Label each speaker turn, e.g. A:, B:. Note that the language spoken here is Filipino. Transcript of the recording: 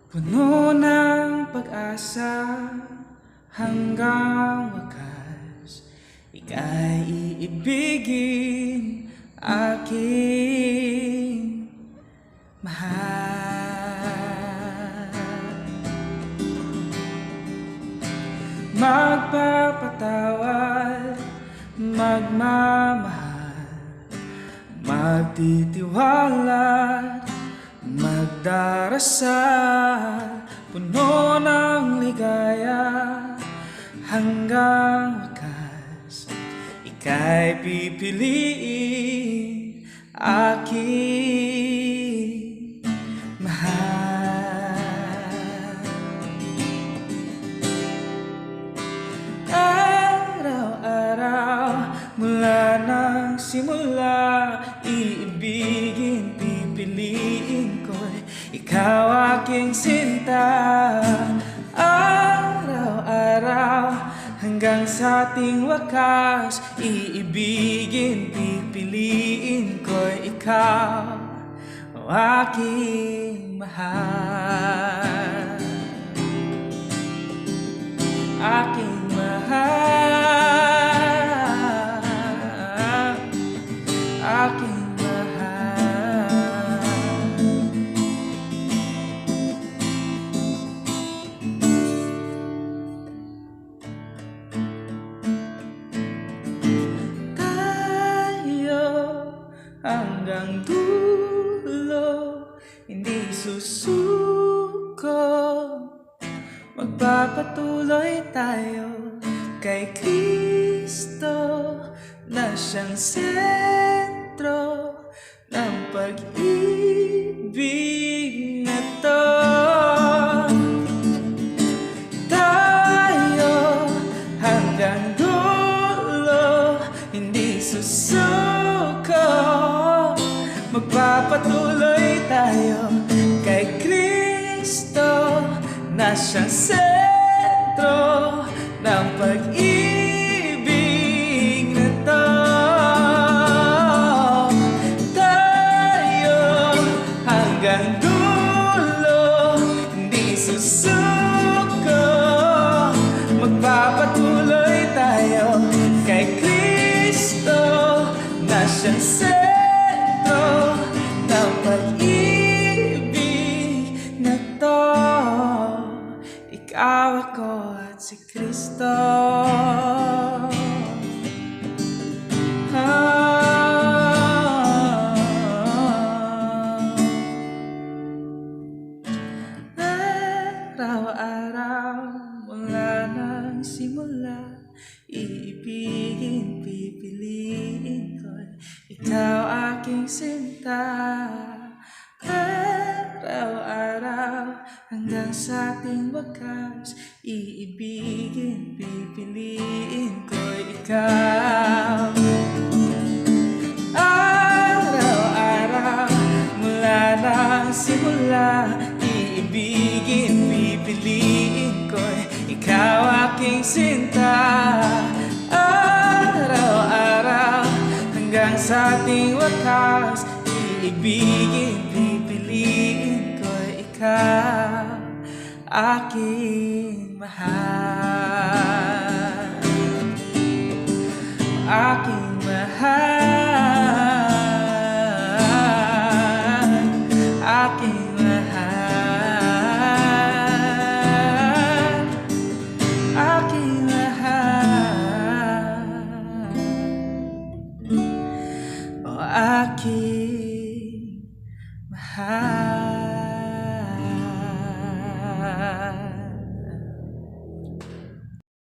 A: Puno ng pag-asa hanggang wakas, ika'y iibigin, aking mahal. Magpapatawad, magmamahal, magtitiwala, magdarasal, puno ng ligaya hanggang wakas, ika'y pipiliin, aking mahal. Araw-araw mula ng simula, iibigin, pipiliin ko'y ikaw aking sinta. Araw-araw hanggang sa ating wakas, iibigin, pipiliin ko'y ikaw, o aking mahal. Aking mahal, aking mahal. Tayo hanggang dulo, hindi susuko, magpapatuloy tayo kay Kristo na siyang sentro ng pag-ibig na to. Tayo hanggang dulo, hindi susuko, magpapatuloy tayo kay Kristo na siyang sentro ng pag-ibig na to. Tayo hanggang dulo, hindi susuko, magpapatuloy tayo kay Kristo na siyang sentro ng pag-ibig na to. Ikaw, ako at si Kristo. Araw-araw mula ng simula, iibigin, pipiliin ko'y ikaw aking sinta. Araw-araw hanggang sa ating wakas, iibigin, pipiliin ko'y ikaw. Araw-araw mula ng simula, iibigin, pipiliin ko'y ikaw aking sinta. Araw-araw hanggang sa ating wakas, iibigin, pipiliin ko'y ikaw, aking mahal. Aking mahal, aking mahal, aking mahal, o aking